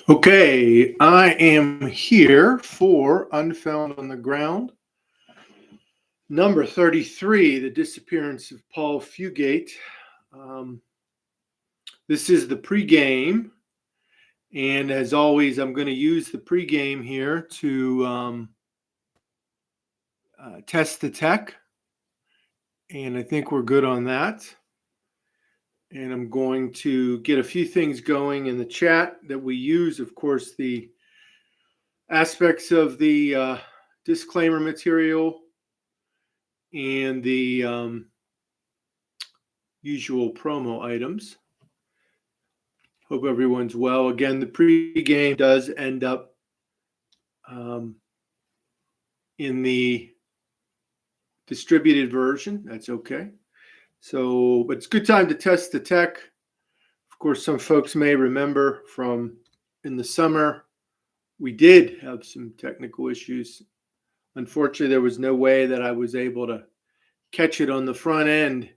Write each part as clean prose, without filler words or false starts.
Okay, I am here for Unfound on the Ground, number 33, The Disappearance of Paul Fugate. Um, this is the pregame, and as always, I'm going to use the pregame here to test the tech, and I think we're good on that. And I'm going to get a few things going in the chat that we use, of course, the aspects of the disclaimer material and the usual promo items. Hope everyone's well. Again, the pregame does end up in the distributed version. That's okay. So, but it's a good time to test the tech. Of course, some folks may remember from in the summer, we did have some technical issues. Unfortunately, there was no way that I was able to catch it on the front end.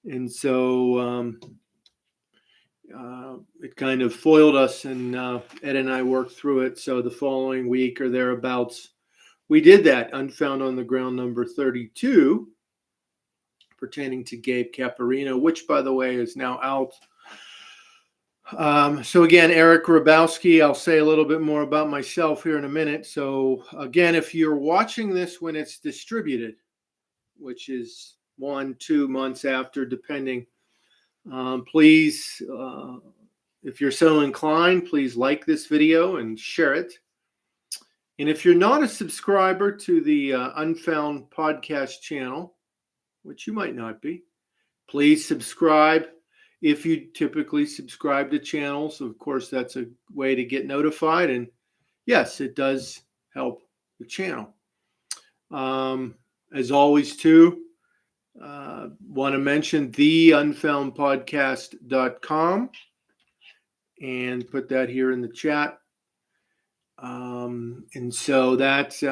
And so it kind of foiled us, and Ed and I worked through it. So the following week or thereabouts, we did that. Unfound on the Ground number 32, pertaining to Gabe Caparino, which, by the way, is now out. So again, Eric Grabowski, I'll say a little bit more about myself here in a minute. So again, if you're watching this when it's distributed, which is 1-2 months after, depending, please, if you're so inclined, please like this video and share it. And if you're not a subscriber to the Unfound Podcast Channel, which you might not be, please subscribe. If you typically subscribe to channels, of course, that's a way to get notified. And yes, it does help the channel. As always, too, want to mention the unfoundpodcast.com and put that here in the chat. And so that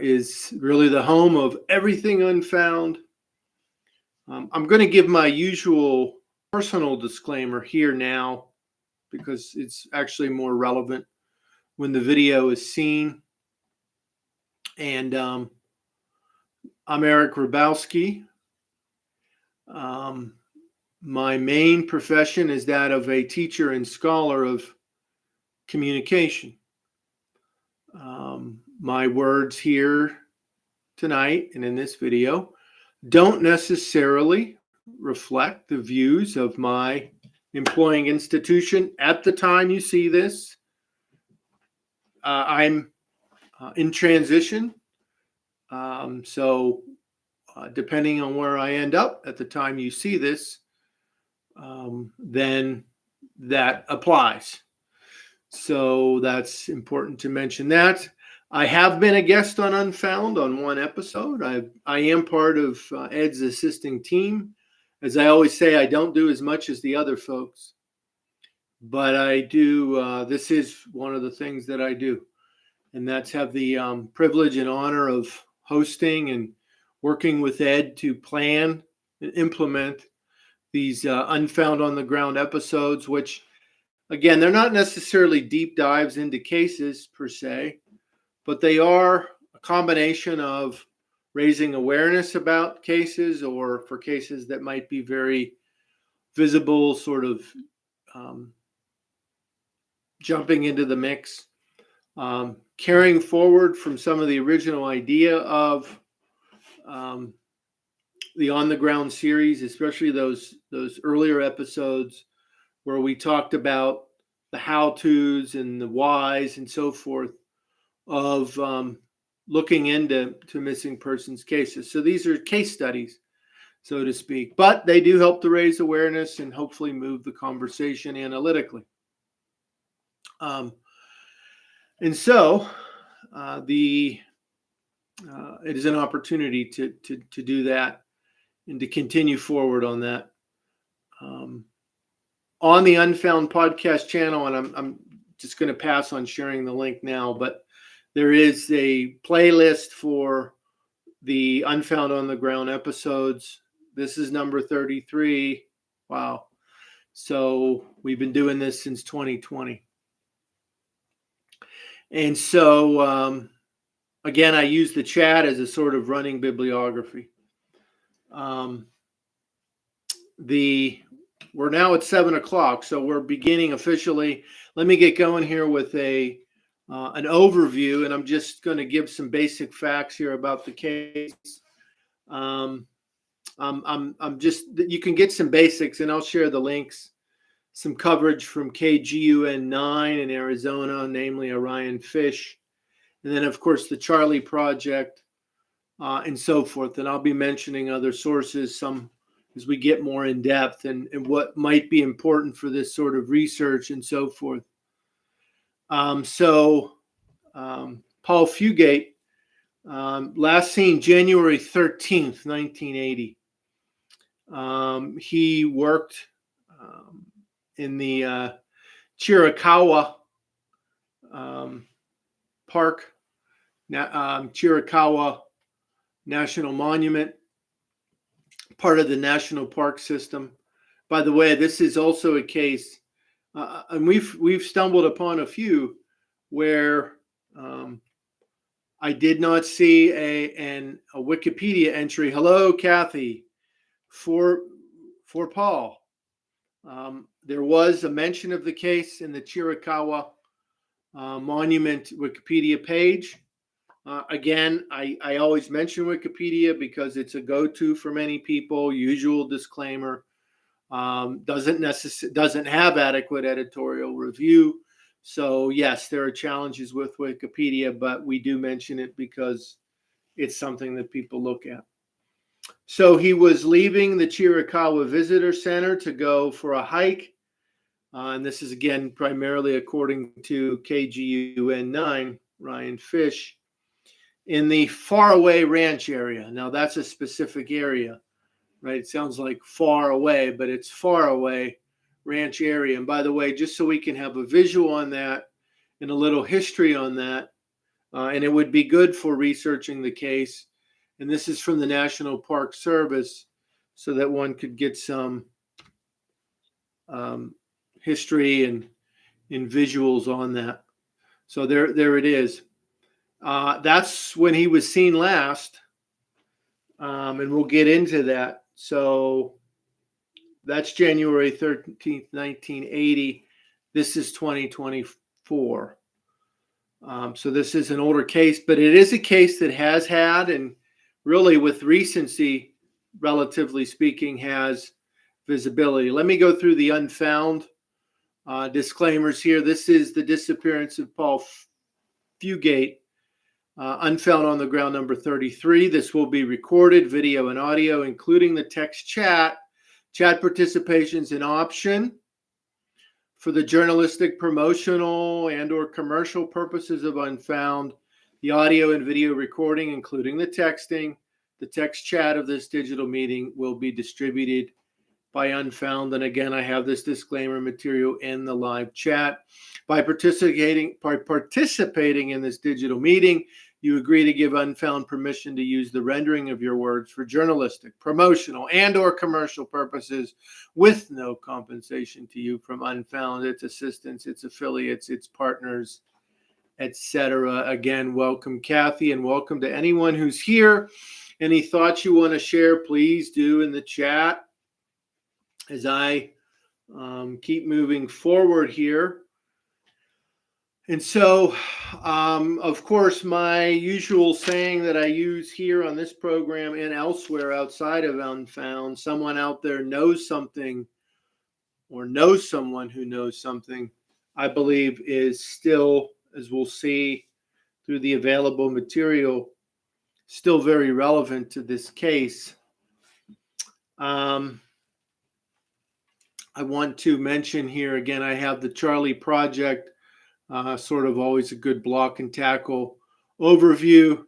is really the home of everything Unfound. I'm going to give my usual personal disclaimer here now because it's actually more relevant when the video is seen. And I'm Eric Grabowski. My main profession is that of a teacher and scholar of communication. My words here tonight and in this video don't necessarily reflect the views of my employing institution at the time you see this. I'm in transition. So depending on where I end up at the time you see this, then that applies. So that's important to mention that. I have been a guest on Unfound on one episode. I am part of Ed's assisting team. As I always say, I don't do as much as the other folks, but I do. This is one of the things that I do, and that's have the privilege and honor of hosting and working with Ed to plan and implement these Unfound on the Ground episodes, which, again, they're not necessarily deep dives into cases per se, but they are a combination of raising awareness about cases, or for cases that might be very visible, sort of jumping into the mix, carrying forward from some of the original idea of the On the Ground series, especially those earlier episodes where we talked about the how-tos and the whys and so forth of looking into missing persons cases. So these are case studies, so to speak, but they do help to raise awareness and hopefully move the conversation analytically. And so it is an opportunity to do that and to continue forward on that. On the Unfound Podcast Channel, and I'm just going to pass on sharing the link now, but there is a playlist for the Unfound on the Ground episodes. This is number 33. Wow. So we've been doing this since 2020. And so, again, I use the chat as a sort of running bibliography. We're now at 7:00, so we're beginning officially. Let me get going here with an overview, and I'm just going to give some basic facts here about the case. I'm just, you can get some basics, and I'll share the links. Some coverage from KGUN 9 in Arizona, namely Orion Fish, and then of course the Charlie Project, and so forth. And I'll be mentioning other sources, some as we get more in depth, and what might be important for this sort of research and so forth. Paul Fugate, last seen January 13th, 1980. He worked in the Chiricahua Park, Chiricahua National Monument, part of the National Park System. By the way, this is also a case, and we've stumbled upon a few where I did not see a Wikipedia entry. Hello, Kathy, for Paul. There was a mention of the case in the Chiricahua Monument Wikipedia page. Again, I always mention Wikipedia because it's a go-to for many people. Usual disclaimer, doesn't have adequate editorial review. So yes, there are challenges with Wikipedia, but we do mention it because it's something that people look at. So he was leaving the Chiricahua Visitor Center to go for a hike. And this is, again, primarily according to KGUN 9, Ryan Fish, in the Faraway Ranch area. Now, that's a specific area, right? It sounds like far away, but it's Faraway Ranch area. And by the way, just so we can have a visual on that and a little history on that, and it would be good for researching the case. And this is from the National Park Service, so that one could get some history and visuals on that. So there it is. That's when he was seen last, and we'll get into that. So that's January 13th, 1980. This is 2024. So this is an older case, but it is a case that has had, and really with recency, relatively speaking, has visibility. Let me go through the Unfound disclaimers here. This is the disappearance of Paul Fugate, Unfound on the Ground number 33. This will be recorded, video and audio, including the text chat. Chat participation is an option for the journalistic, promotional, and or commercial purposes of Unfound. The audio and video recording, including the texting, the text chat of this digital meeting will be distributed by Unfound. And again, I have this disclaimer material in the live chat. By participating in this digital meeting, you agree to give Unfound permission to use the rendering of your words for journalistic, promotional, and or commercial purposes with no compensation to you from Unfound, its assistants, its affiliates, its partners, etc. Again, welcome, Kathy, and welcome to anyone who's here. Any thoughts you want to share, please do in the chat as I keep moving forward here. And so, of course, my usual saying that I use here on this program and elsewhere outside of Unfound, someone out there knows something or knows someone who knows something, I believe is still, as we'll see through the available material, still very relevant to this case. I want to mention here again, I have the Charlie Project, sort of always a good block and tackle overview.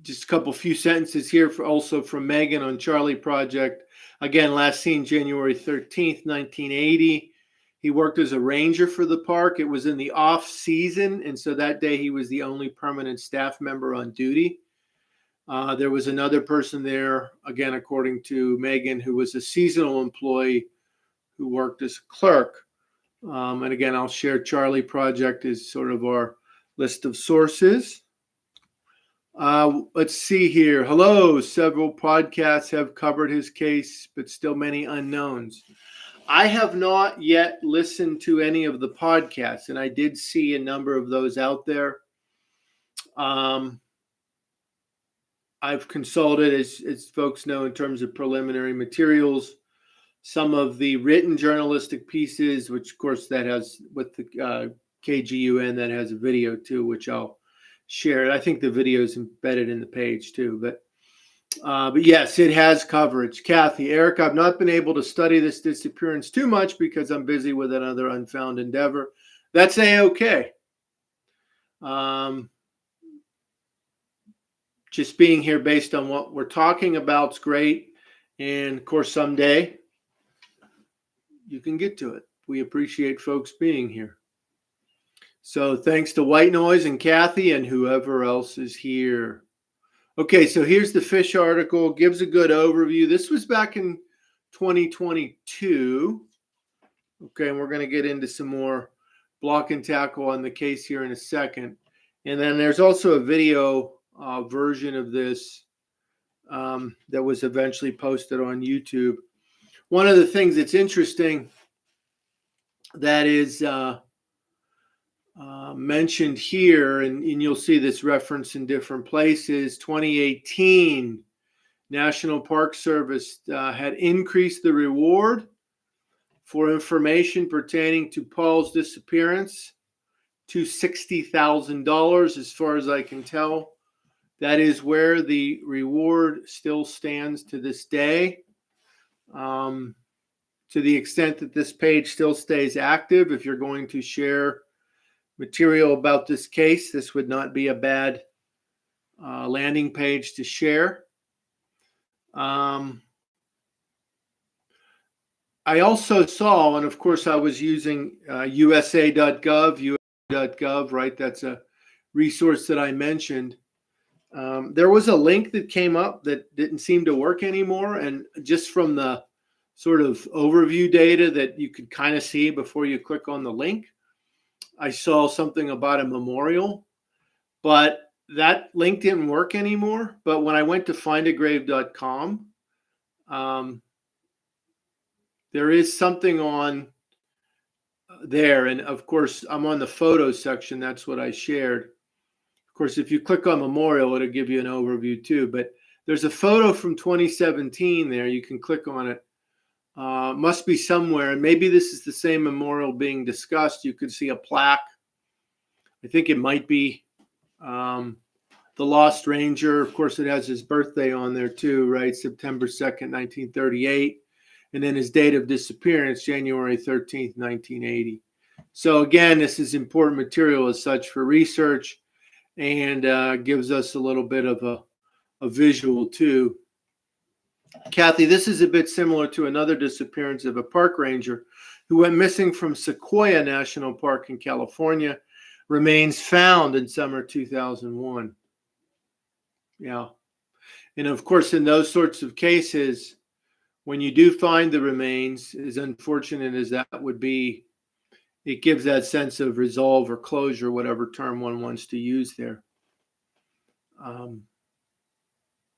Just a couple few sentences here also from Megan on Charlie Project. Again, last seen January 13th, 1980. He worked as a ranger for the park. It was in the off season, and so that day he was the only permanent staff member on duty. There was another person there, again, according to Megan, who was a seasonal employee who worked as a clerk. And again, I'll share Charlie Project as sort of our list of sources. Let's see here. Hello. Several podcasts have covered his case, but still many unknowns. I have not yet listened to any of the podcasts, and I did see a number of those out there. I've consulted, as folks know, in terms of preliminary materials, some of the written journalistic pieces, which of course that has with the KGUN, that has a video too, which I'll share. I think the video is embedded in the page too, but yes, it has coverage. Kathy, Eric, I've not been able to study this disappearance too much because I'm busy with another unfound endeavor. That's A-okay. Just being here based on what we're talking about is great. And of course, someday you can get to it. We appreciate folks being here. So thanks to White Noise and Kathy and whoever else is here. Okay, so here's the fish article. Gives a good overview. This was back in 2022. Okay, and we're going to get into some more block and tackle on the case here in a second. And then there's also a video version of this that was eventually posted on YouTube. One of the things that's interesting that is mentioned here, and you'll see this reference in different places, 2018, National Park Service had increased the reward for information pertaining to Paul's disappearance to $60,000, as far as I can tell. That is where the reward still stands to this day. To the extent that this page still stays active, if you're going to share material about this case, this would not be a bad landing page to share. I also saw, and of course I was using USA.gov, USA.gov, right? That's a resource that I mentioned. There was a link that came up that didn't seem to work anymore. And just from the sort of overview data that you could kind of see before you click on the link, I saw something about a memorial, but that link didn't work anymore. But when I went to findagrave.com, there is something on there. And of course, I'm on the photos section. That's what I shared. Of course, if you click on memorial, it'll give you an overview too. But there's a photo from 2017 there. You can click on it. Must be somewhere. And maybe this is the same memorial being discussed. You could see a plaque. I think it might be the Lost Ranger. Of course, it has his birthday on there too, right? September 2nd, 1938. And then his date of disappearance, January 13th, 1980. So again, this is important material as such for research, and gives us a little bit of a visual too. Kathy, this is a bit similar to another disappearance of a park ranger who went missing from Sequoia National Park in California. Remains found in summer 2001. Yeah. And of course, in those sorts of cases, when you do find the remains, as unfortunate as that would be, it gives that sense of resolve or closure, whatever term one wants to use there.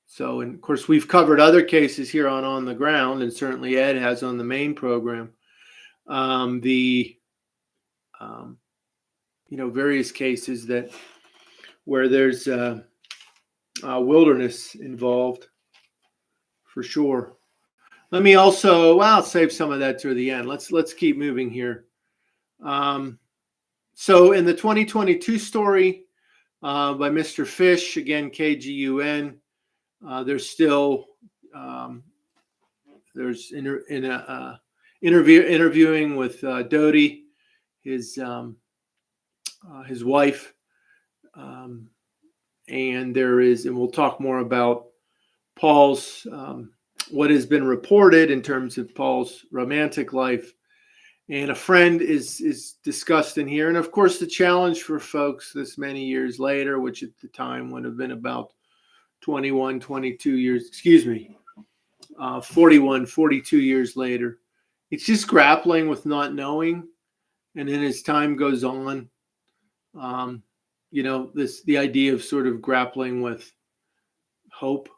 So, and of course, we've covered other cases here on the ground, and certainly Ed has on the main program. Various cases where there's wilderness involved, for sure. Let me also, I'll save some of that to the end. Let's keep moving here. So in the 2022 story by Mr. Fish, again, KGUN, there's still interviewing with Dodie, his wife, and we'll talk more about Paul's what has been reported in terms of Paul's romantic life. And a friend is discussed in here. And of course, the challenge for folks this many years later, which at the time would have been about 41, 42 years, 41, 42 years later. It's just grappling with not knowing. And then as time goes on, the idea of sort of grappling with hope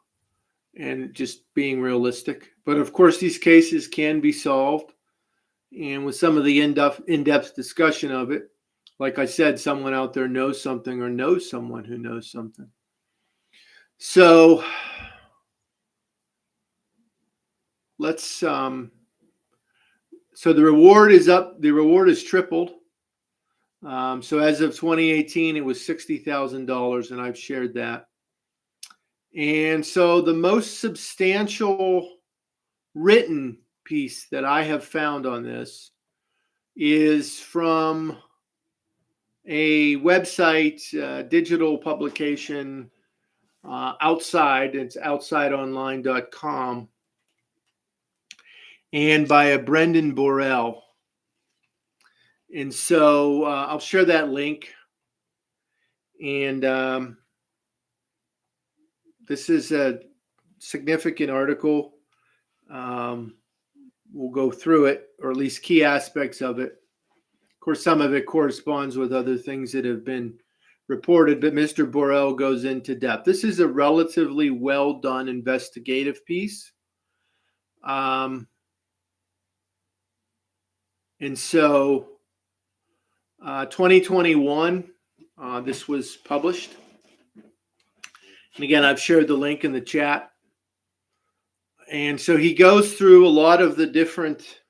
and just being realistic. But of course, these cases can be solved. And with some of the in-depth discussion of it, like I said, someone out there knows something or knows someone who knows something. So let's, so the reward is up. The reward is tripled. So as of 2018, it was $60,000, and I've shared that. And so the most substantial written piece that I have found on this is from a website, digital publication, outside. It's outsideonline.com, and by a Brendan Borrell. And so I'll share that link. And this is a significant article. We'll go through it, or at least key aspects of it. Of course, some of it corresponds with other things that have been reported, but Mr. Borrell goes into depth. This is a relatively well done investigative piece. And so 2021, this was published. And again, I've shared the link in the chat. And so he goes through a lot of the different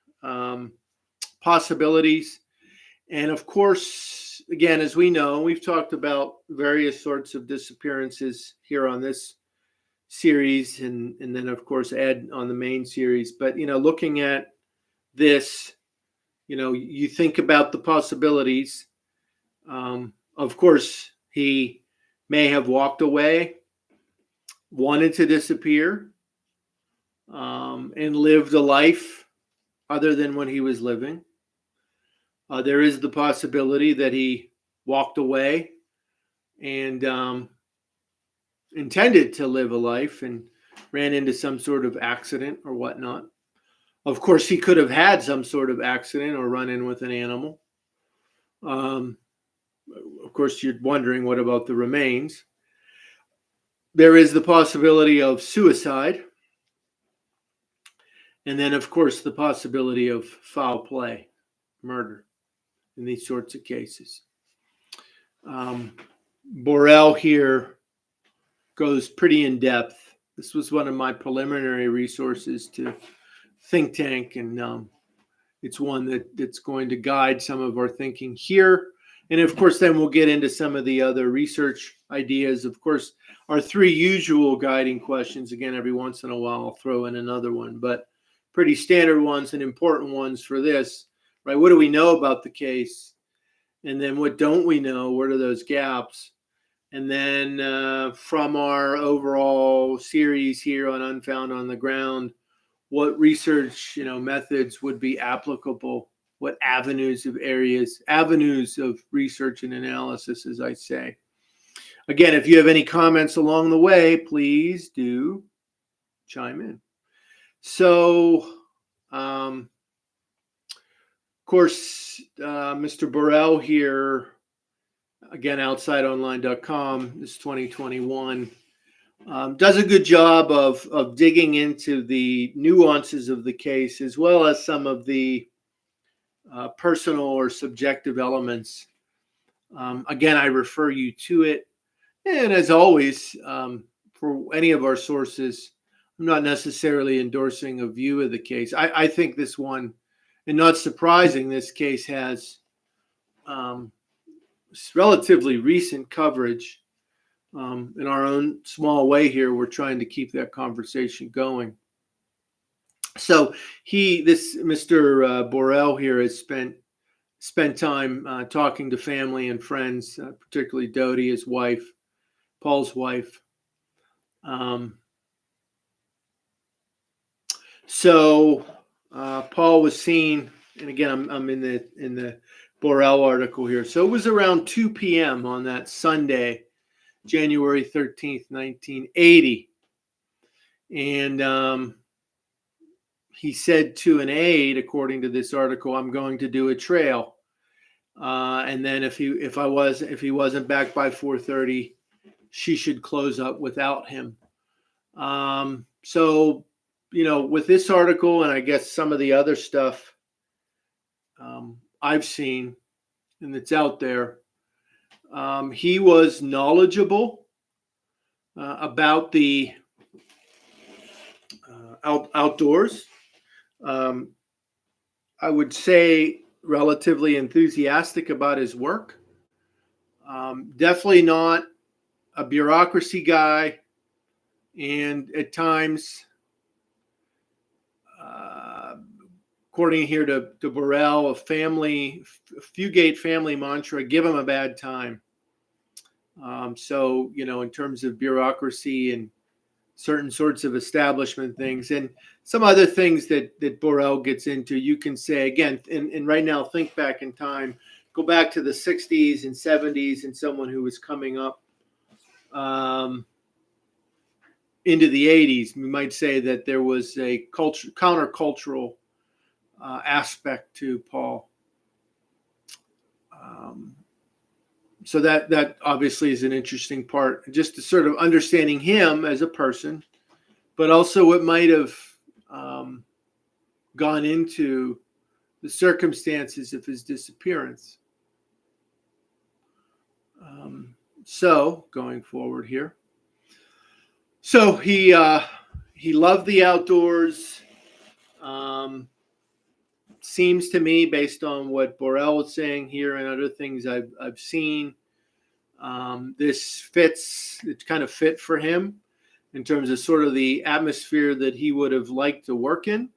possibilities. And of course, again, as we know, we've talked about various sorts of disappearances here on this series, and then, of course, Ed on the main series. But, looking at this, you think about the possibilities. Of course, he may have walked away, wanted to disappear, and lived a life other than what he was living. There is the possibility that he walked away and intended to live a life and ran into some sort of accident or whatnot. Of course, he could have had some sort of accident or run in with an animal. Of course, you're wondering, what about the remains? There is the possibility of suicide. And then, of course, the possibility of foul play, murder, in these sorts of cases. Borrell here goes pretty in depth. This was one of my preliminary resources to think tank, and it's one that's going to guide some of our thinking here. And of course, then we'll get into some of the other research ideas. Of course, our three usual guiding questions. Again, every once in a while, I'll throw in another one, but pretty standard ones and important ones for this, right? What do we know about the case? And then what don't we know? What are those gaps? And then from our overall series here on Unfound on the Ground, what research, methods would be applicable? What avenues of research and analysis, as I say. Again, if you have any comments along the way, please do chime in. So, of course, Mr. Borrell here, again, outsideonline.com, this is 2021, does a good job of digging into the nuances of the case, as well as some of the personal or subjective elements. Again, I refer you to it. And as always, for any of our sources, I'm not necessarily endorsing a view of the case. I think this one, and not surprising, this case has relatively recent coverage. In our own small way here, we're trying to keep that conversation going. So Mr. Borrell here has spent time talking to family and friends, particularly Dodie, his wife, Paul's wife. So Paul was seen, and again, I'm in the Borrell article here. So it was around 2 p.m. on that Sunday, January 13th, 1980. And he said to an aide, according to this article, "I'm going to do a trail." And then if he wasn't back by 4:30, she should close up without him. So, with this article and I guess some of the other stuff I've seen and that's out there, he was knowledgeable about the outdoors. I would say relatively enthusiastic about his work. Definitely not a bureaucracy guy, and at times, according here to Burrell, a Fugate family mantra: give him a bad time. So, in terms of bureaucracy and certain sorts of establishment things and some other things that Burrell gets into, you can say, again, and right now, think back in time, go back to the 60s and 70s and someone who was coming up into the 80s, we might say that there was a countercultural aspect to Paul. So that obviously is an interesting part, just to sort of understanding him as a person, but also what might have gone into the circumstances of his disappearance. So going forward here. So he loved the outdoors. Seems to me, based on what Burrell was saying here and other things I've seen, it's kind of fit for him in terms of sort of the atmosphere that he would have liked to work in.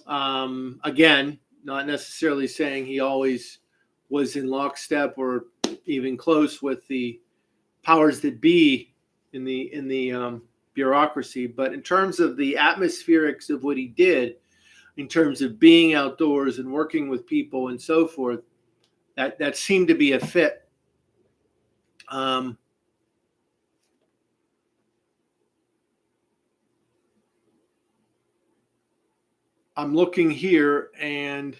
Again, not necessarily saying he always was in lockstep or even close with the powers that be in the bureaucracy, but in terms of the atmospherics of what he did, in terms of being outdoors and working with people and so forth, that seemed to be a fit. I'm looking here, and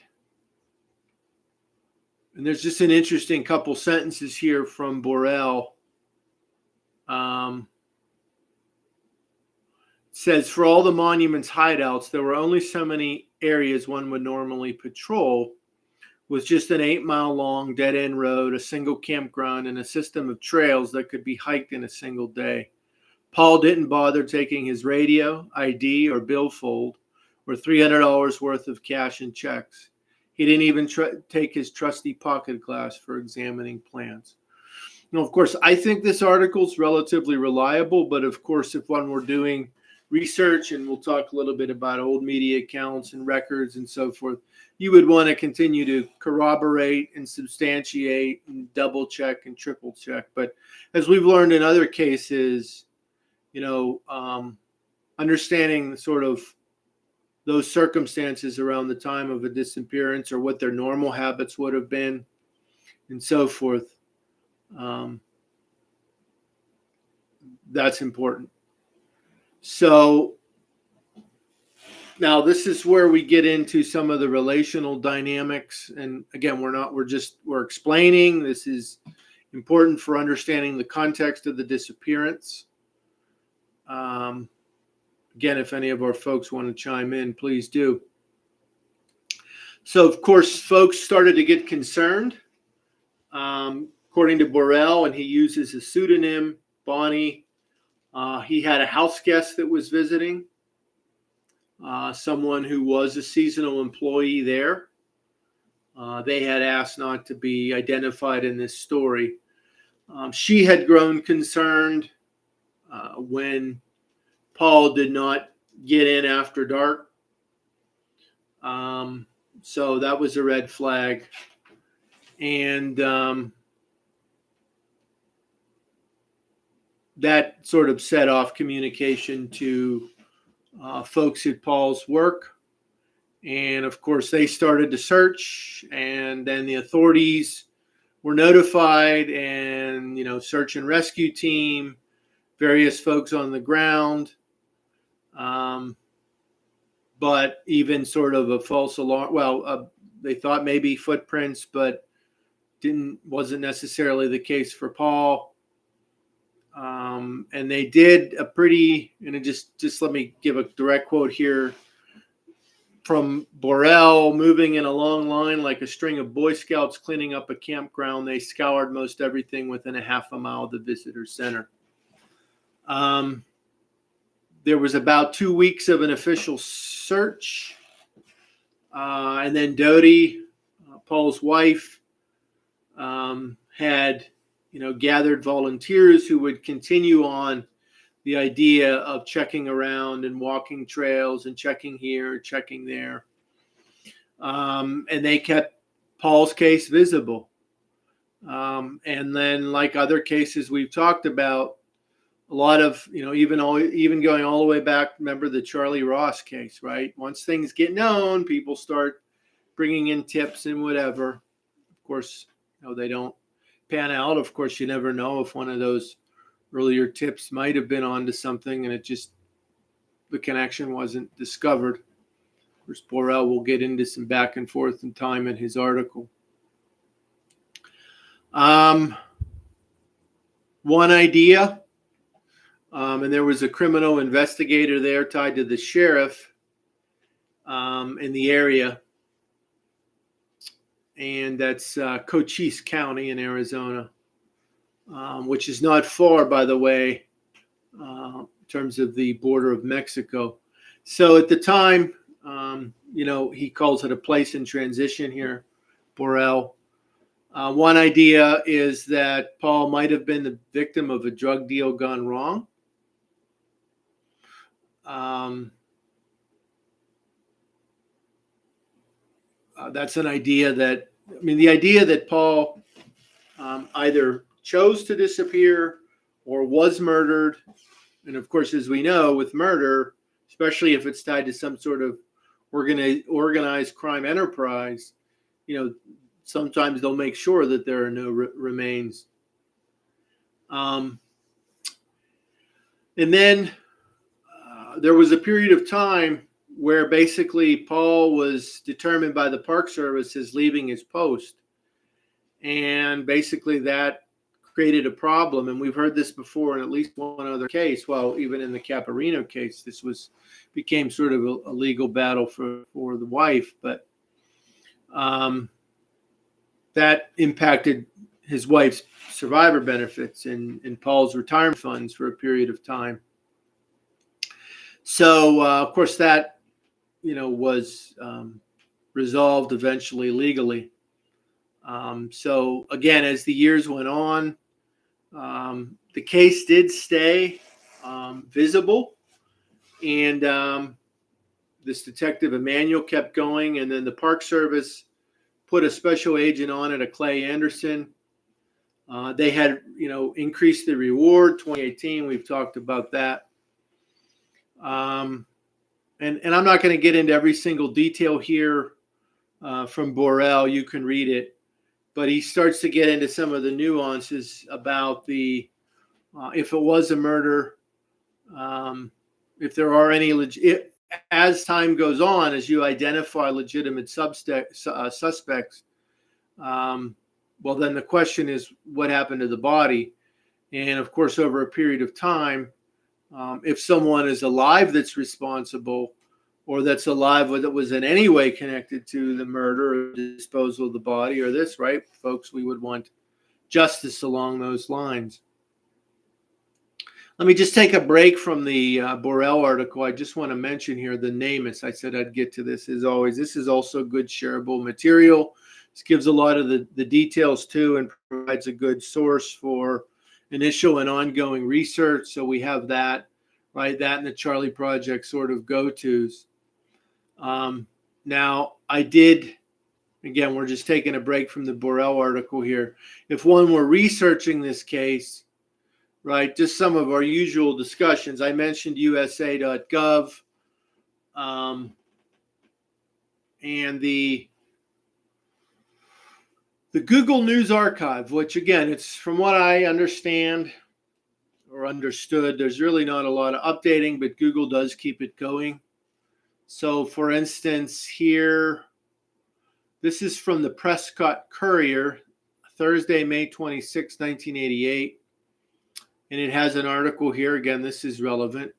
there's just an interesting couple sentences here from Burrell. It says, for all the monument's hideouts, there were only so many areas one would normally patrol, with just an 8-mile-long dead-end road, a single campground, and a system of trails that could be hiked in a single day. Paul didn't bother taking his radio, ID, or billfold, or $300 worth of cash and checks. He didn't even take his trusty pocket glass for examining plans. Now, of course, I think this article is relatively reliable, but of course, if one were doing research, and we'll talk a little bit about old media accounts and records and so forth, you would want to continue to corroborate and substantiate and double check and triple check. But as we've learned in other cases, understanding sort of those circumstances around the time of a disappearance or what their normal habits would have been and so forth, that's important. So now this is where we get into some of the relational dynamics. And again, we're explaining. This is important for understanding the context of the disappearance. Again, if any of our folks want to chime in, please do. So, of course, folks started to get concerned. According to Burrell, and he uses a pseudonym, Bonnie, he had a house guest that was visiting, someone who was a seasonal employee there. They had asked not to be identified in this story. She had grown concerned when Paul did not get in after dark. So that was a red flag. And that sort of set off communication to folks at Paul's work. And of course, they started to search, and then the authorities were notified, and, search and rescue team, various folks on the ground. But even sort of a false alarm. Well, they thought maybe footprints, but wasn't necessarily the case for Paul. And they did a pretty, and just let me give a direct quote here from Borel: moving in a long line like a string of Boy Scouts cleaning up a campground, they scoured most everything within a half a mile of the visitor center. There was about 2 weeks of an official search. And then Dodie, Paul's wife, had, gathered volunteers who would continue on the idea of checking around and walking trails and checking here, checking there. And they kept Paul's case visible. And then, like other cases we've talked about, a lot of, even going all the way back, remember the Charlie Ross case, right? Once things get known, people start bringing in tips and whatever. Of course, they don't pan out. Of course, you never know if one of those earlier tips might have been onto something and the connection wasn't discovered. Of course, Borel will get into some back and forth in time in his article. One idea, and there was a criminal investigator there tied to the sheriff in the area, and that's Cochise County in Arizona, which is not far, by the way, in terms of the border of Mexico. So at the time, he calls it a place in transition here, Borel. One idea is that Paul might have been the victim of a drug deal gone wrong. That's an idea the idea that Paul either chose to disappear or was murdered. And of course, as we know, with murder, especially if it's tied to some sort of organized crime enterprise, sometimes they'll make sure that there are no remains. And then there was a period of time where basically Paul was determined by the Park Service as leaving his post. And basically that created a problem. And we've heard this before in at least one other case. Well, even in the Caparino case, this became sort of a legal battle for the wife. But that impacted his wife's survivor benefits and Paul's retirement funds for a period of time. So, of course, that, was resolved eventually legally. So, again, as the years went on, the case did stay visible. And this detective Emmanuel kept going. And then the Park Service put a special agent on it, a Clay Anderson. They had, increased the reward. 2018, we've talked about that. And I'm not going to get into every single detail here from Borel. You can read it. But he starts to get into some of the nuances about if it was a murder, if there are any as time goes on, as you identify legitimate suspects, well, then the question is what happened to the body? And of course, over a period of time, if someone is alive that's responsible or that's alive that was in any way connected to the murder or disposal of the body or this, right, folks, we would want justice along those lines. Let me just take a break from the Borel article. I just want to mention here the NamUs. I said I'd get to this as always. This is also good shareable material. This gives a lot of the details too and provides a good source for initial and ongoing research. So we have that, right? That and the Charlie Project sort of go-tos. Now, again, we're just taking a break from the Borel article here. If one were researching this case, right, just some of our usual discussions. I mentioned USA.gov and the Google News Archive, which again, it's from what I understand or understood, there's really not a lot of updating, but Google does keep it going. So for instance, here, this is from the Prescott Courier, Thursday, May 26, 1988. And it has an article here. Again, this is relevant.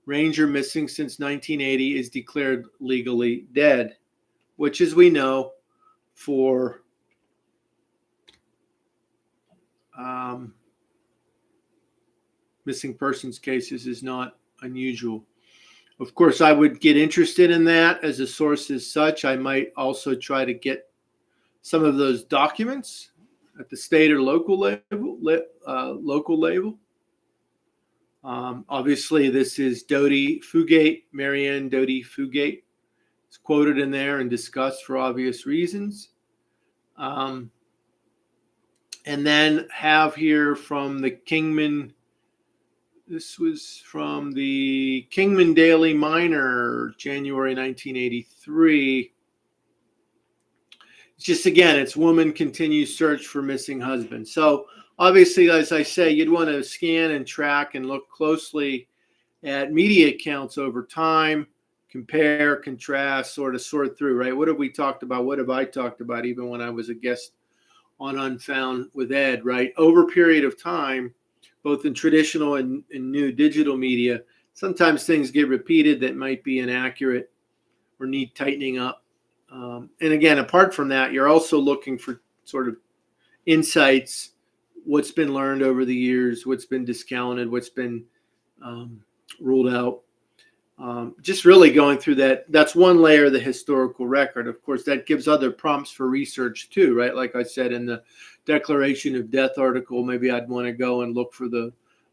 Ranger missing since 1980 is declared legally dead, which, as we know, for missing persons cases is not unusual. Of course, I would get interested in that as a source as such. I might also try to get some of those documents at the state or local level. Obviously, this is Dodie Fugate, Marianne Dodie Fugate. It's quoted in there and discussed for obvious reasons. And then have here from the Kingman. This was from the Kingman Daily Miner, January 1983. It's just, again, it's woman continues search for missing husband. So obviously, as I say, you'd want to scan and track and look closely at media accounts over time, compare, contrast, sort of sort through, right? What have we talked about? What have I talked about even when I was a guest on Unfound with Ed, right? Over a period of time, both in traditional and new digital media, sometimes things get repeated that might be inaccurate or need tightening up. And again, apart from that, you're also looking for sort of insights, what's been learned over the years, what's been discounted, what's been ruled out. Just really going through that. That's one layer of the historical record. Of course, that gives other prompts for research too, right? Like I said in the Declaration of Death article, maybe I'd want to go and look for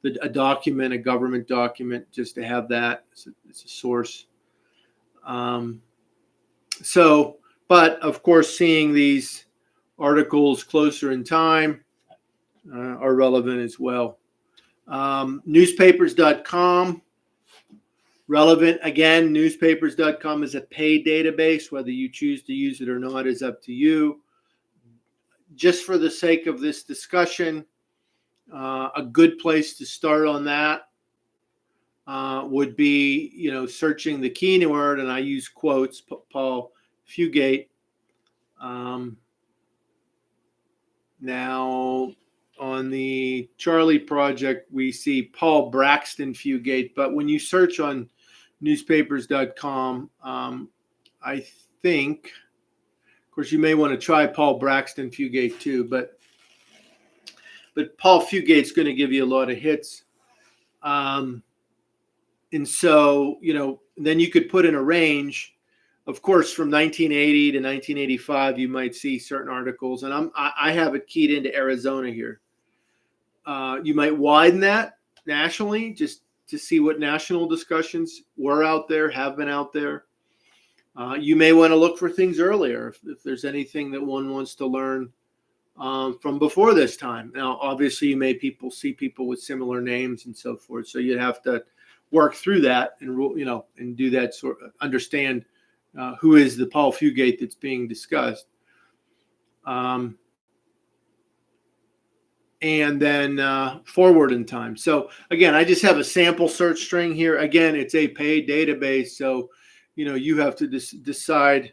a document, a government document, just to have that as a source. But of course, seeing these articles closer in time are relevant as well. Newspapers.com. Relevant. Again, newspapers.com is a paid database. Whether you choose to use it or not is up to you. Just for the sake of this discussion, a good place to start on that would be, searching the keyword, and I use quotes, Paul Fugate. Now, on the Charlie Project, we see Paul Braxton Fugate, but when you search on newspapers.com, I think, of course, you may want to try Paul Braxton Fugate too, but Paul Fugate's going to give you a lot of hits. And so, then you could put in a range. Of course, from 1980 to 1985, you might see certain articles, and I have it keyed into Arizona here. You might widen that nationally just to see what national discussions were out there, have been out there. You may want to look for things earlier if there's anything that one wants to learn from before this time. Now, obviously, you may see people with similar names and so forth, so you'd have to work through that and do that sort of understand who is the Paul Fugate that's being discussed. And then forward in time. So again, I just have a sample search string here. Again, it's a paid database, so you have to decide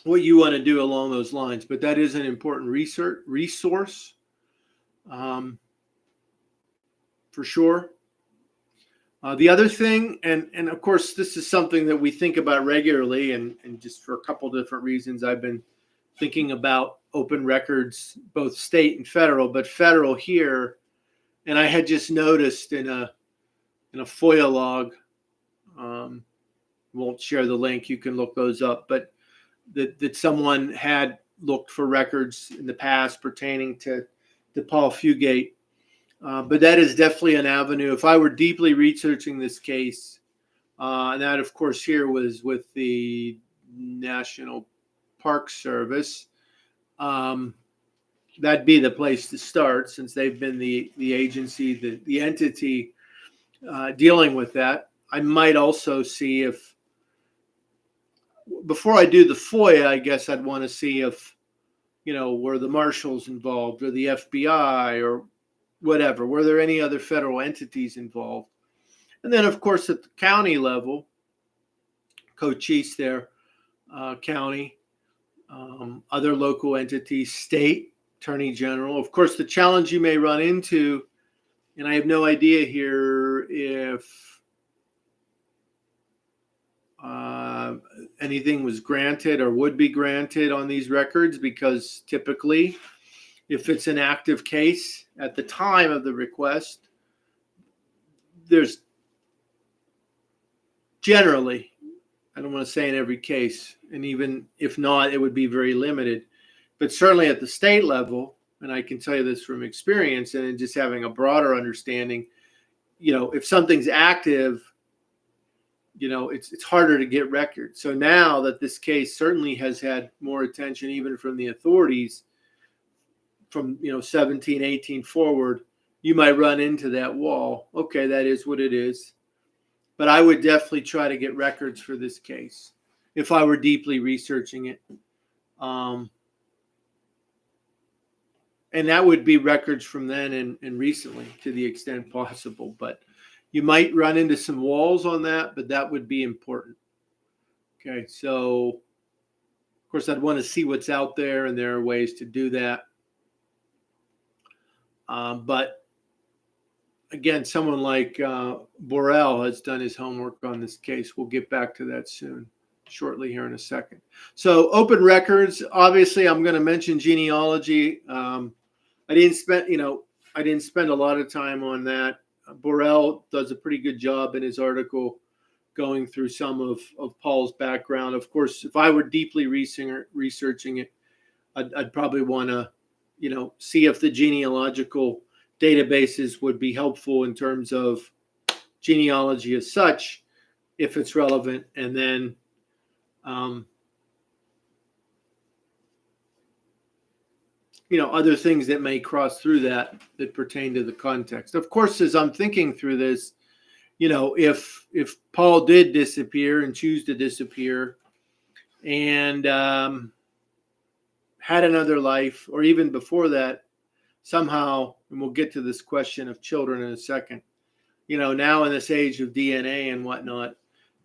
what you want to do along those lines. But that is an important resource for sure. The other thing, and of course, this is something that we think about regularly, and just for a couple different reasons, I've been thinking about open records, both state and federal, but federal here. And I had just noticed in a FOIA log, won't share the link, you can look those up, but that someone had looked for records in the past pertaining to Paul Fugate. But that is definitely an avenue. If I were deeply researching this case, and that, of course, here was with the National Park Service, that'd be the place to start, since they've been the agency, the entity dealing with that. I might also see if, before I do the FOIA, I guess I'd want to see if, were the marshals involved or the FBI or whatever. Were there any other federal entities involved? And then, of course, at the county level, Cochise there, county, other local entities, state, attorney general. Of course, the challenge you may run into, and I have no idea here if anything was granted or would be granted on these records, because typically, if it's an active case at the time of the request, there's generally, I don't want to say in every case, and even if not, it would be very limited, but certainly at the state level, and I can tell you this from experience and just having a broader understanding, if something's active, it's harder to get records. So now that this case certainly has had more attention, even from the authorities, from 17, 18 forward, you might run into that wall. Okay, that is what it is. But I would definitely try to get records for this case if I were deeply researching it. And that would be records from then and recently to the extent possible. But you might run into some walls on that, but that would be important. Okay, so of course I'd want to see what's out there, and there are ways to do that. But again, someone like Borrell has done his homework on this case. We'll get back to that shortly here in a second. So open records, obviously I'm going to mention genealogy. I didn't spend a lot of time on that. Borrell does a pretty good job in his article going through some of Paul's background. Of course, if I were deeply researching it, I'd probably want to, see if the genealogical databases would be helpful in terms of genealogy as such, if it's relevant, and then other things that may cross through that pertain to the context. Of course, as I'm thinking through this, if Paul did disappear and choose to disappear and had another life, or even before that, somehow, and we'll get to this question of children in a second, now in this age of DNA and whatnot,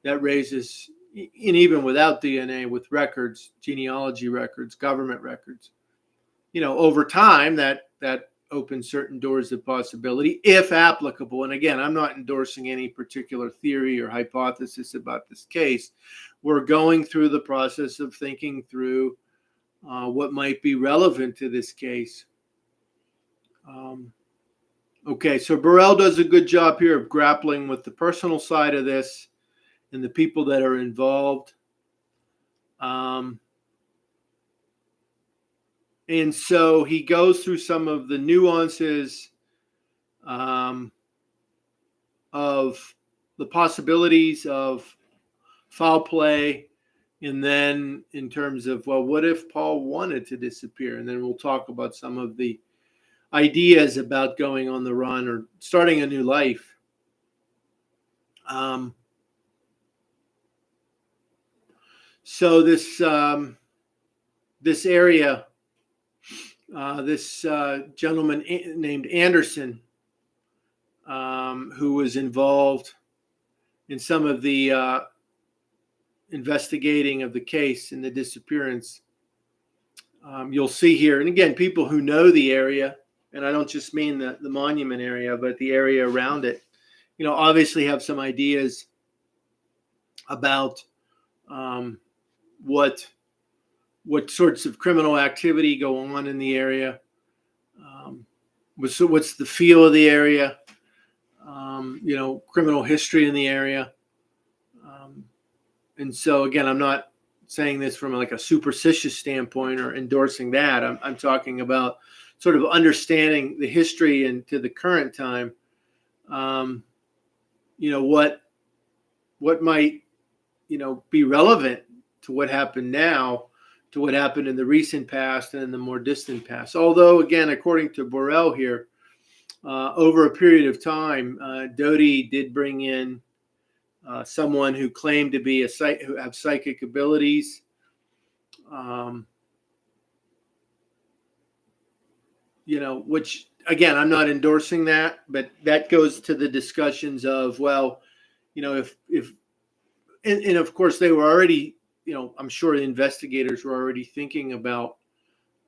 that raises, and even without DNA, with records, genealogy records, government records, over time, that opens certain doors of possibility, if applicable. And again, I'm not endorsing any particular theory or hypothesis about this case. We're going through the process of thinking through what might be relevant to this case. Okay, so Borrell does a good job here of grappling with the personal side of this and the people that are involved. And so he goes through some of the nuances of the possibilities of foul play. And then in terms of, well, what if Paul wanted to disappear? And then we'll talk about some of the ideas about going on the run or starting a new life. So this area, this gentleman named Anderson, who was involved in some of the investigating of the case and the disappearance, you'll see here, and again, people who know the area, and I don't just mean the monument area, but the area around it, obviously have some ideas about what sorts of criminal activity go on in the area, what's the feel of the area, criminal history in the area. And so again, I'm not saying this from like a superstitious standpoint or endorsing that. I'm talking about sort of understanding the history and to the current time, what might, be relevant to what happened now, to what happened in the recent past and in the more distant past. Although, again, according to Borrell here, over a period of time, Doty did bring in someone who claimed to be who have psychic abilities. Which again, I'm not endorsing that, but that goes to the discussions of, well, if and of course they were already I'm sure the investigators were already thinking about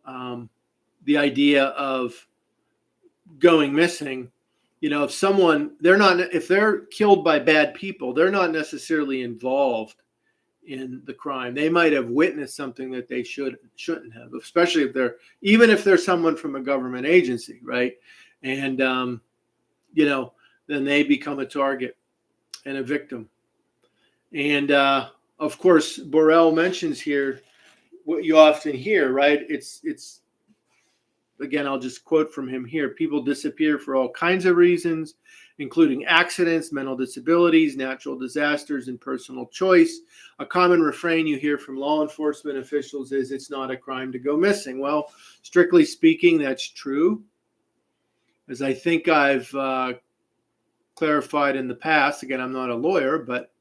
the idea of going missing. If they're killed by bad people, they're not necessarily involved in the crime. They might have witnessed something that they shouldn't have, especially even if they're someone from a government agency, right? And then they become a target and a victim. And of course, Borrell mentions here what you often hear, right? It's again, I'll just quote from him here. People disappear for all kinds of reasons, including accidents, mental disabilities, natural disasters, and personal choice. A common refrain you hear from law enforcement officials is it's not a crime to go missing. Well, strictly speaking, that's true. As I think I've clarified in the past, again, I'm not a lawyer, but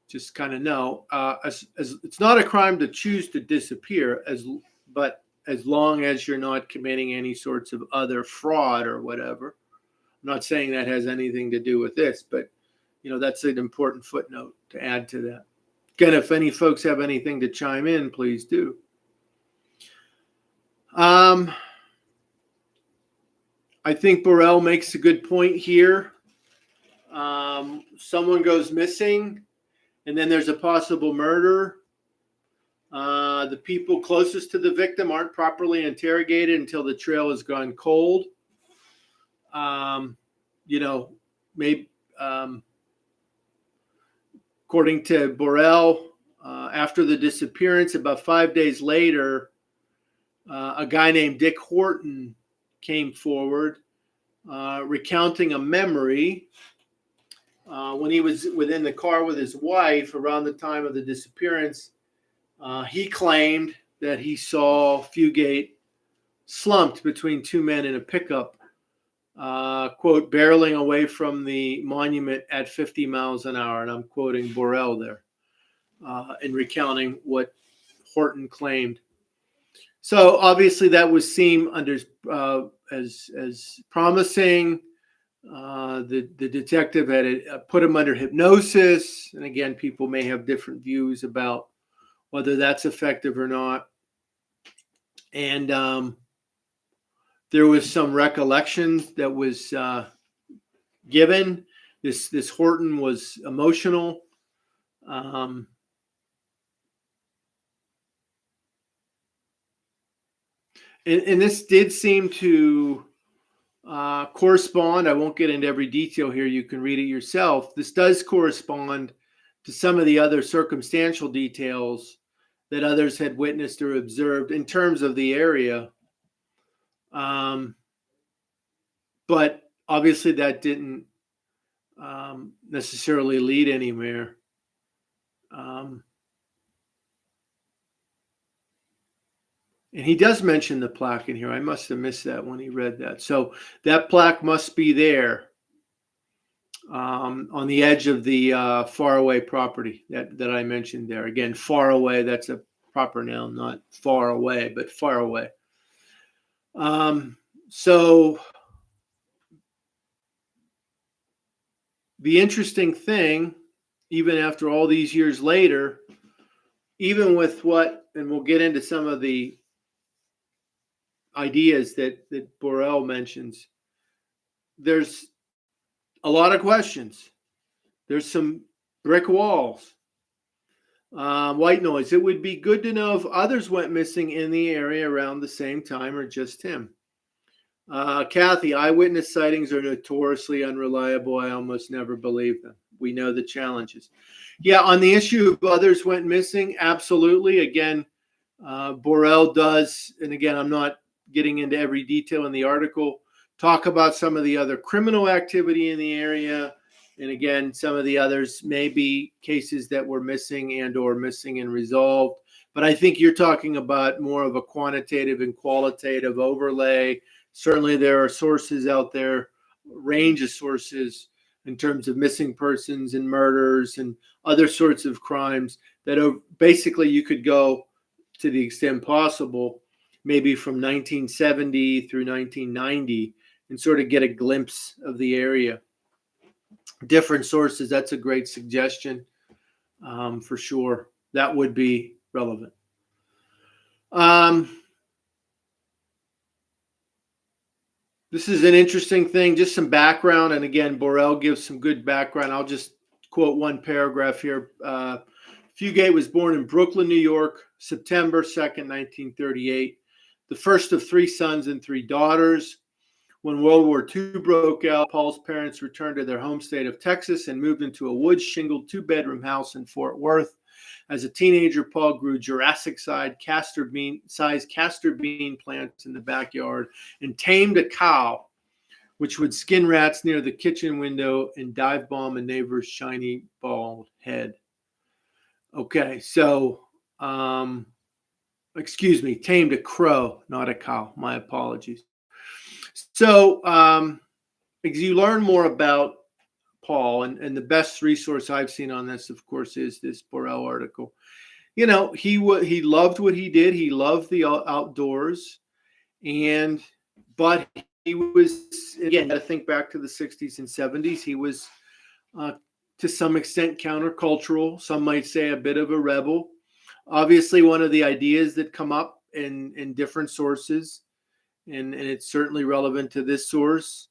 just kind of know, as it's not a crime to choose to disappear, but as long as you're not committing any sorts of other fraud or whatever. I'm not saying that has anything to do with this, but that's an important footnote to add to that. Again, if any folks have anything to chime in, please do. I think Borrell makes a good point here. Someone goes missing, and then there's a possible murder. The people closest to the victim aren't properly interrogated until the trail has gone cold. Maybe according to Borrell, after the disappearance, about 5 days later, a guy named Dick Horton came forward, recounting a memory when he was within the car with his wife around the time of the disappearance. He claimed that he saw Fugate slumped between two men in a pickup, quote, barreling away from the monument at 50 miles an hour. And I'm quoting Borrell there in recounting what Horton claimed. So obviously that was seen as promising. The detective had put him under hypnosis. And again, people may have different views about whether that's effective or not. And there was some recollections that was given. This Horton was emotional. And this did seem to correspond. I won't get into every detail here. You can read it yourself. This does correspond to some of the other circumstantial details that others had witnessed or observed in terms of the area. But obviously that didn't necessarily lead anywhere. And he does mention the plaque in here. I must have missed that when he read that. So that plaque must be there on the edge of the faraway property that I mentioned there. Again, far away, that's a proper noun, not far away, but far away. So the interesting thing, even after all these years later, even with and we'll get into some of the ideas that Borrell mentions, there's a lot of questions. There's some brick walls. White noise. It would be good to know if others went missing in the area around the same time or just him. Kathy, eyewitness sightings are notoriously unreliable. I almost never believe them. We know the challenges. Yeah, on the issue of others went missing, absolutely. Again, Borrell does, and again, I'm not getting into every detail in the article, talk about some of the other criminal activity in the area. And again, some of the others may be cases that were missing or missing and resolved. But I think you're talking about more of a quantitative and qualitative overlay. Certainly there are sources out there, range of sources in terms of missing persons and murders and other sorts of crimes that are basically you could go to the extent possible, maybe from 1970 through 1990 and sort of get a glimpse of the area. Different sources, that's a great suggestion for sure. That would be relevant. This is an interesting thing, just some background. And again, Borel gives some good background. I'll just quote one paragraph here. Fugate was born in Brooklyn, New York, September 2nd, 1938, the first of 3 sons and 3 daughters. When World War II broke out, Paul's parents returned to their home state of Texas and moved into a wood shingled 2-bedroom house in Fort Worth. As a teenager, Paul grew Jurassic-sized castor bean plants in the backyard and tamed a cow, which would skin rats near the kitchen window and dive bomb a neighbor's shiny bald head. Okay, so, tamed a crow, not a cow. My apologies. So, as you learn more about Paul, and the best resource I've seen on this, of course, is this Borel article. He loved what he did. He loved the outdoors, but he was, again, got to think back to the 60s and 70s. He was, to some extent, countercultural. Some might say a bit of a rebel. Obviously, one of the ideas that come up in different sources, and it's certainly relevant to this source,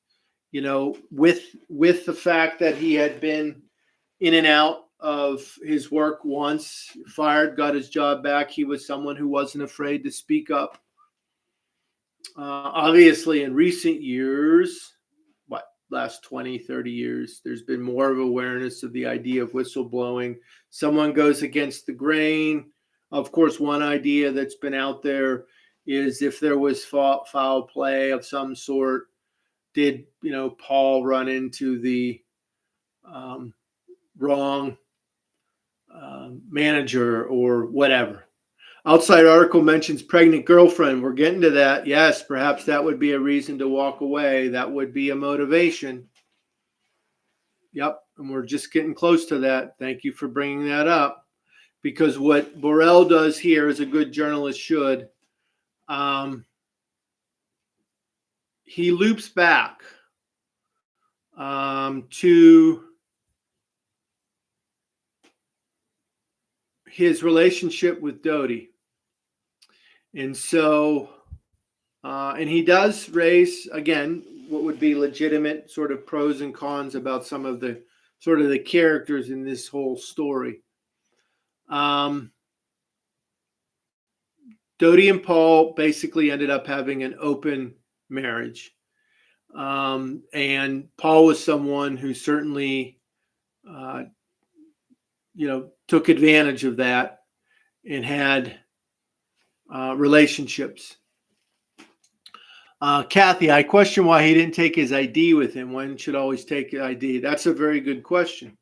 with the fact that he had been in and out of his work once, fired, got his job back. He was someone who wasn't afraid to speak up. Obviously, in recent years, last 20, 30 years, there's been more of awareness of the idea of whistleblowing. Someone goes against the grain. Of course, one idea that's been out there is if there was foul play of some sort, did Paul run into the wrong manager or whatever? Outside article mentions pregnant girlfriend. We're getting to that. Yes, perhaps that would be a reason to walk away. That would be a motivation. Yep, and we're just getting close to that. Thank you for bringing that up, because what Borel does here, as a good journalist should, he loops back to his relationship with Dodie. And so, and he does raise, again, what would be legitimate sort of pros and cons about some of the sort of the characters in this whole story. Dodie and Paul basically ended up having an open marriage. And Paul was someone who certainly, took advantage of that and had relationships. Kathy, I question why he didn't take his ID with him. One should always take ID. That's a very good question.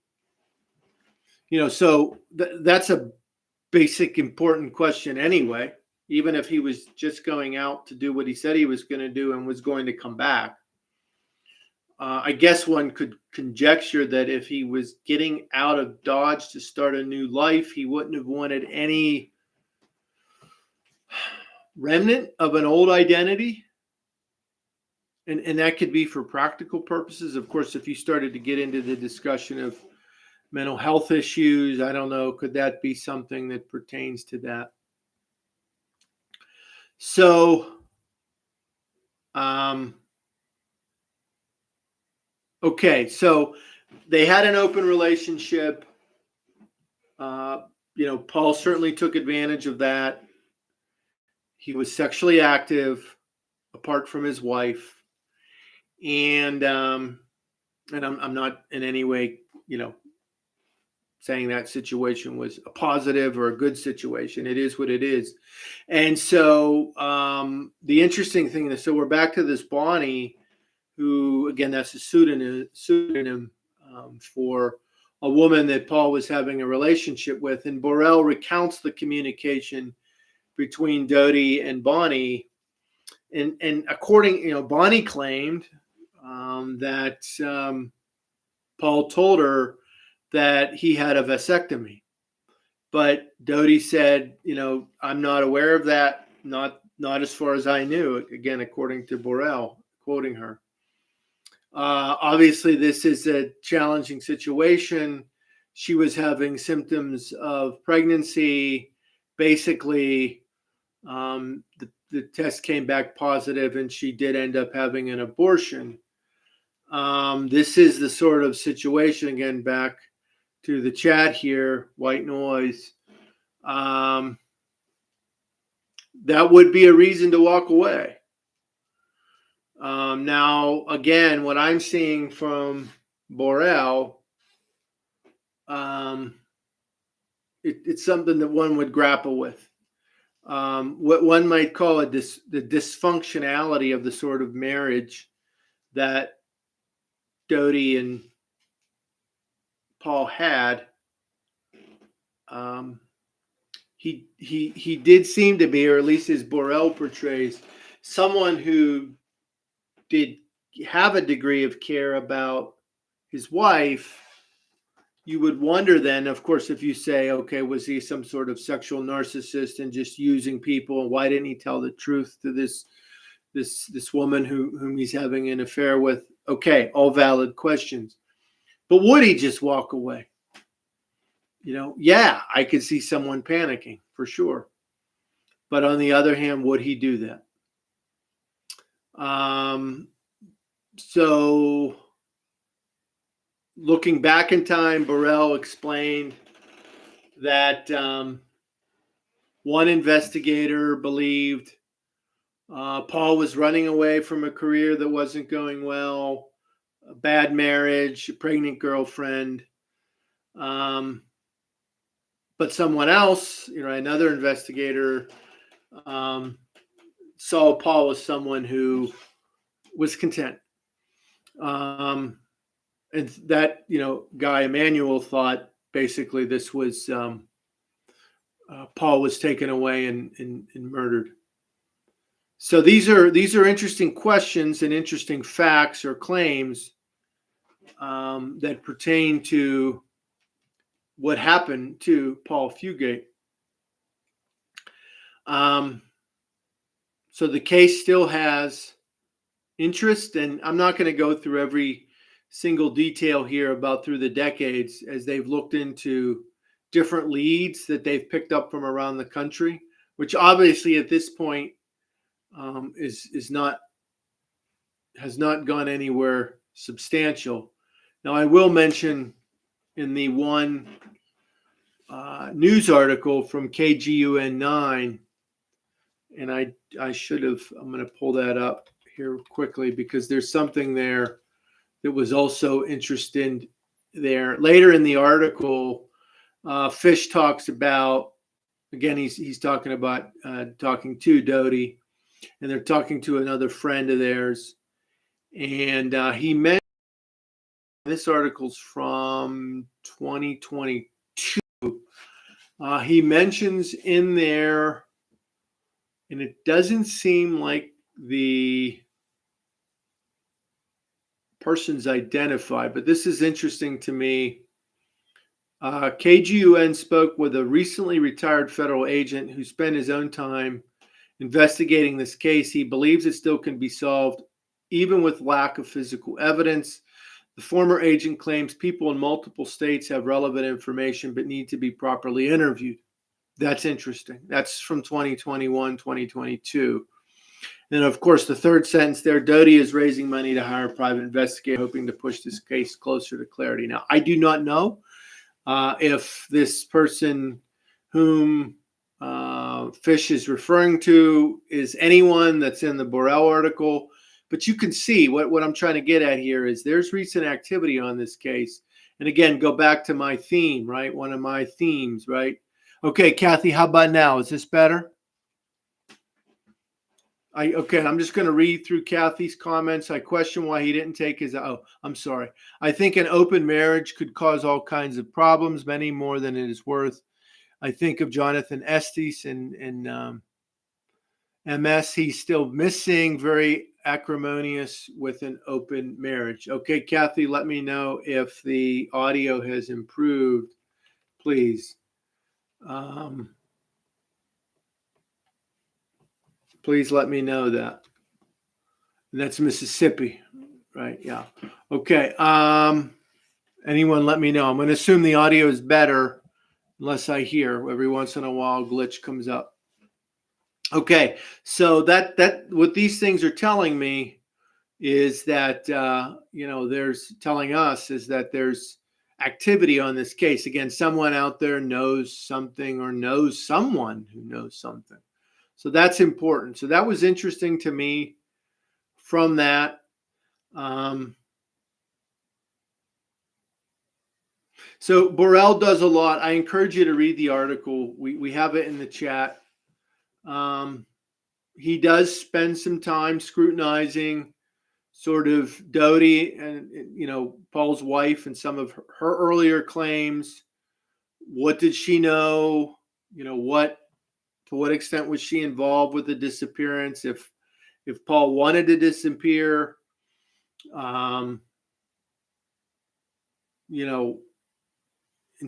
So that's a basic important question anyway, even if he was just going out to do what he said he was going to do and was going to come back. I guess one could conjecture that if he was getting out of Dodge to start a new life, he wouldn't have wanted any remnant of an old identity. And that could be for practical purposes. Of course, if you started to get into the discussion of mental health issues, I don't know, could that be something that pertains to that? So, okay, so they had an open relationship. Paul certainly took advantage of that. He was sexually active apart from his wife. And I'm not in any way, saying that situation was a positive or a good situation. It is what it is. And so the interesting thing is, so we're back to this Bonnie, who, again, that's a pseudonym for a woman that Paul was having a relationship with. And Borel recounts the communication between Dodie and Bonnie. And according, Bonnie claimed that Paul told her that he had a vasectomy. But Dodie said, I'm not aware of that, not as far as I knew, again, according to Borel, quoting her. Obviously, this is a challenging situation. She was having symptoms of pregnancy basically the test came back positive and she did end up having an abortion. This is the sort of situation, again, back to the chat here, white noise. That would be a reason to walk away. Now, again, what I'm seeing from Borrell, it's something that one would grapple with. What one might call the dysfunctionality of the sort of marriage that Dodie and Paul had. He did seem to be, or at least as Borrell portrays, someone who did have a degree of care about his wife. You would wonder then, of course, if you say, okay, was he some sort of sexual narcissist and just using people? Why didn't he tell the truth to this woman whom he's having an affair with? Okay, all valid questions. But would he just walk away? Yeah, I could see someone panicking for sure. But on the other hand, would he do that? So looking back in time, Borrell explained that one investigator believed Paul was running away from a career that wasn't going well, a bad marriage, a pregnant girlfriend. But someone else, another investigator, saw Paul as someone who was content. And that, guy Emmanuel thought basically this was Paul was taken away and murdered. So these are interesting questions and interesting facts or claims that pertain to what happened to Paul Fugate. So the case still has interest, and I'm not going to go through every single detail here about through the decades as they've looked into different leads that they've picked up from around the country, which obviously at this point has not gone anywhere substantial. Now, I will mention in the one news article from KGUN 9, and I should have, I'm going to pull that up here quickly because there's something there that was also interesting there. Later in the article, Fish talks about, again, he's talking about talking to Dodie, and they're talking to another friend of theirs. And he mentioned, this article's from 2022. He mentions in there, and it doesn't seem like the person's identified, but this is interesting to me. KGUN spoke with a recently retired federal agent who spent his own time investigating this case. He believes it still can be solved, even with lack of physical evidence. The former agent claims people in multiple states have relevant information but need to be properly interviewed. That's interesting. That's from 2021, 2022. And of course, the third sentence there, Dodie is raising money to hire a private investigator, hoping to push this case closer to clarity. Now, I do not know if this person whom Fish is referring to is anyone that's in the Borrell article, but you can see what I'm trying to get at here is there's recent activity on this case. And again, go back to my theme, right? One of my themes, right? Okay, Kathy, how about now? Is this better? Okay, I'm just going to read through Kathy's comments. I question why he didn't take his, I'm sorry. I think an open marriage could cause all kinds of problems, many more than it is worth. I think of Jonathan Estes and MS. He's still missing, very acrimonious with an open marriage. Okay, Kathy, let me know if the audio has improved, please. Please let me know that. And that's Mississippi, right? Yeah. Okay. Anyone let me know. I'm going to assume the audio is better unless I hear every once in a while glitch comes up. Okay, so that what these things are telling me is that there's telling us is that there's activity on this case. Again, someone out there knows something or knows someone who knows something. So that's important. So that was interesting to me from that. So Borrell does a lot. I encourage you to read the article. We have it in the chat. He does spend some time scrutinizing sort of Dodie and Paul's wife and some of her earlier claims. What did she know? To what extent was she involved with the disappearance? If Paul wanted to disappear, and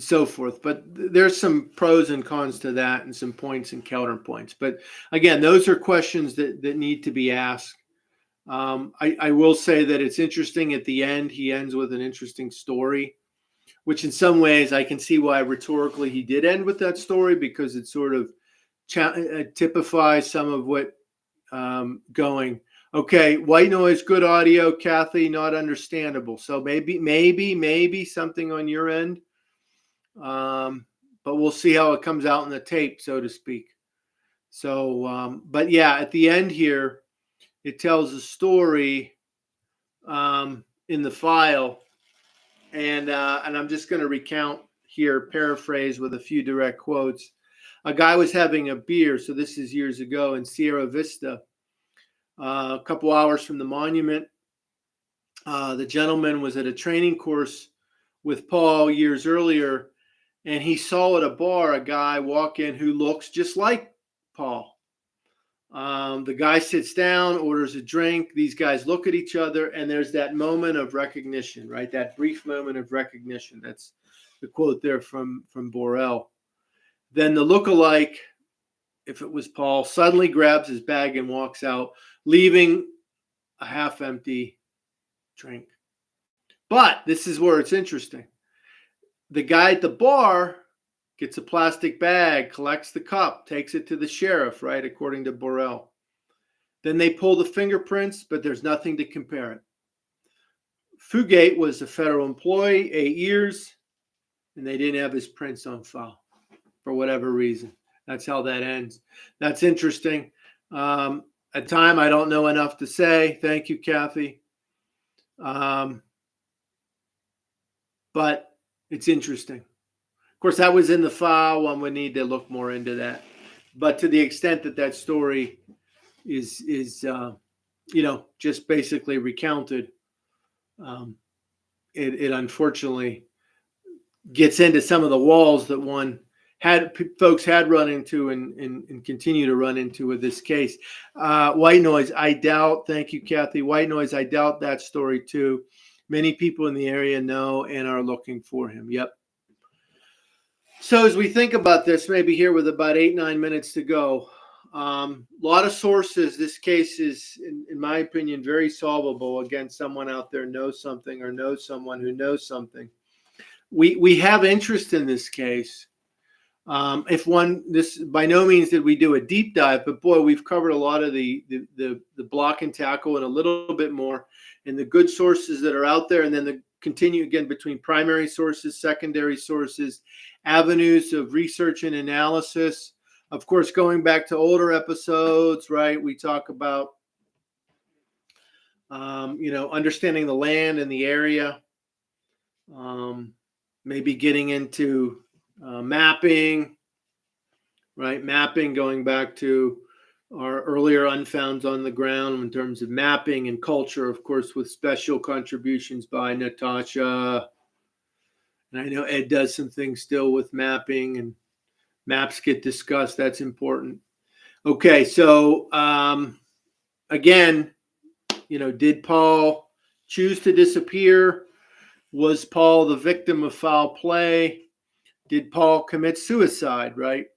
so forth. But there's some pros and cons to that and some points and counterpoints. But again, those are questions that need to be asked. I will say that it's interesting at the end. He ends with an interesting story, which in some ways I can see why rhetorically he did end with that story, because it sort of typifies some of what going. Okay, white noise, good audio, Kathy, not understandable. So maybe something on your end. But we'll see how it comes out in the tape, so to speak. So, but yeah, at the end here, it tells a story in the file, and I'm just going to recount here, paraphrase with a few direct quotes. A guy was having a beer, so this is years ago, in Sierra Vista, a couple hours from the monument. The gentleman was at a training course with Paul years earlier, and he saw at a bar a guy walk in who looks just like Paul. The guy sits down, orders a drink. These guys look at each other, and there's that moment of recognition, right? That brief moment of recognition. That's the quote there from Borrell. Then the lookalike, if it was Paul, suddenly grabs his bag and walks out, leaving a half-empty drink. But this is where it's interesting. The guy at the bar gets a plastic bag, collects the cup, takes it to the sheriff, right, according to Borrell. Then they pull the fingerprints, but there's nothing to compare it. Fugate was a federal employee, 8 years, and they didn't have his prints on file for whatever reason. That's how that ends. That's interesting. At time, I don't know enough to say. Thank you, Kathy. But it's interesting. Of course, that was in the file. One would need to look more into that. But to the extent that story is just basically recounted, it unfortunately gets into some of the walls that folks had run into and continue to run into with this case. White noise, I doubt. Thank you, Kathy. White noise, I doubt that story too. Many people in the area know and are looking for him. Yep. So as we think about this, maybe here with about 8-9 minutes to go, a lot of sources. This case is, in my opinion, very solvable. Again, someone out there knows something or knows someone who knows something. We have interest in this case. This by no means did we do a deep dive, but boy, we've covered a lot of the block and tackle and a little bit more, and the good sources that are out there, and then the continue again between primary sources, secondary sources, avenues of research and analysis. Of course, going back to older episodes, right? We talk about understanding the land and the area, maybe getting into mapping, right? Mapping, going back to our earlier Unfounds on the ground in terms of mapping and culture, of course, with special contributions by Natasha. And I know Ed does some things still with mapping, and maps get discussed. That's important. Okay, so again, did Paul choose to disappear? Was Paul the victim of foul play? Did Paul commit suicide, right?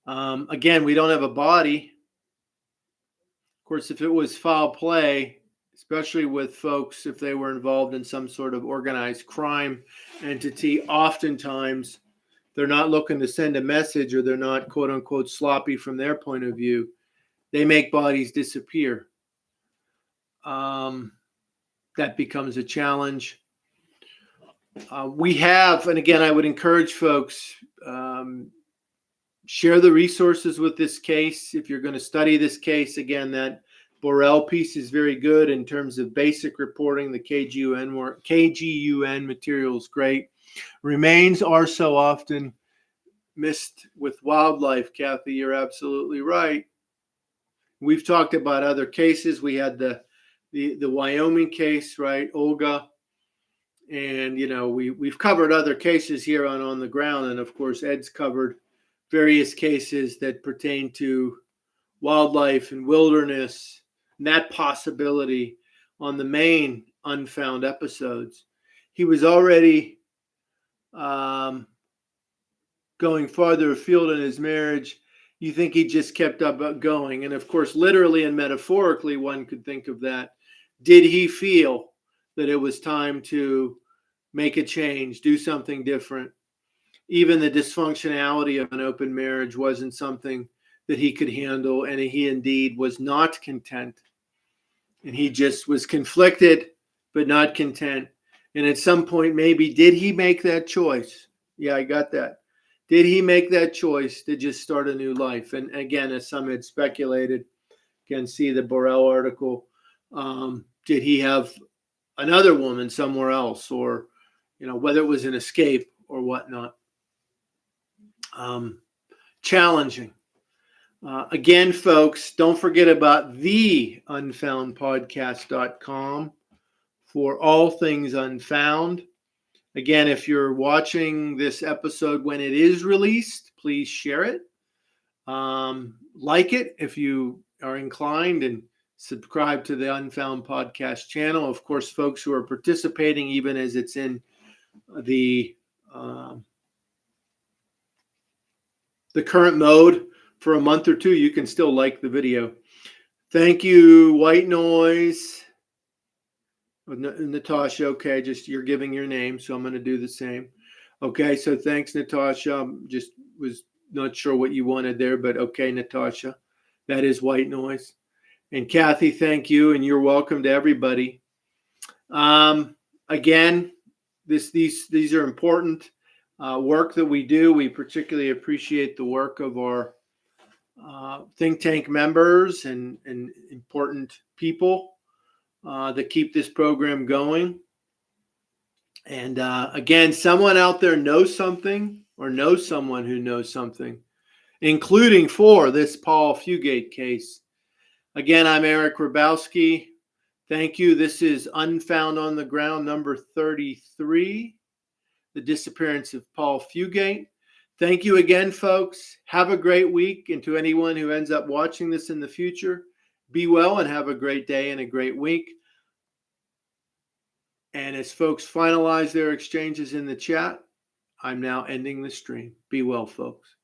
Again, we don't have a body. Of course, if it was foul play, especially with folks, if they were involved in some sort of organized crime entity. Oftentimes, they're not looking to send a message, or they're not, quote unquote, sloppy from their point of view. They make bodies disappear. That becomes a challenge. We have, and again, I would encourage folks, share the resources with this case. If you're going to study this case, again, that Borrell piece is very good in terms of basic reporting. The KGUN material is great. Remains are so often missed with wildlife, Kathy. You're absolutely right. We've talked about other cases. We had the Wyoming case, right, Olga, and we've covered other cases here on the ground, and of course Ed's covered various cases that pertain to wildlife and wilderness, and that possibility on the main Unfound episodes. He was already going farther afield in his marriage. You think he just kept up going, and of course, literally and metaphorically, one could think of that. Did he feel that it was time to make a change, do something different? Even the dysfunctionality of an open marriage wasn't something that he could handle, and he indeed was not content. And he just was conflicted, but not content. And at some point, maybe, did he make that choice? Yeah, I got that. Did he make that choice to just start a new life? And again, as some had speculated, can see the Borrell article. Did he have another woman somewhere else, or whether it was an escape or whatnot? Challenging. Again, folks, don't forget about the unfoundpodcast.com for all things Unfound. Again, if you're watching this episode when it is released, please share it. Like it if you are inclined, and subscribe to the Unfound Podcast Channel. Of course, folks who are participating, even as it's in the current mode for a month or two, you can still like the video. Thank you, White Noise. Natasha, okay, just you're giving your name, so I'm going to do the same. Okay, so thanks, Natasha. Just was not sure what you wanted there, but okay, Natasha. That is White Noise. And Kathy, thank you, and you're welcome to everybody. Again, these are important work that we do. We particularly appreciate the work of our think tank members and important people that keep this program going. And again, someone out there knows something, or knows someone who knows something, including for this Paul Fugate case. Again, I'm Eric Grabowski. Thank you. This is Unfound on the Ground number 33, the disappearance of Paul Fugate. Thank you again, folks. Have a great week. And to anyone who ends up watching this in the future, be well and have a great day and a great week. And as folks finalize their exchanges in the chat, I'm now ending the stream. Be well, folks.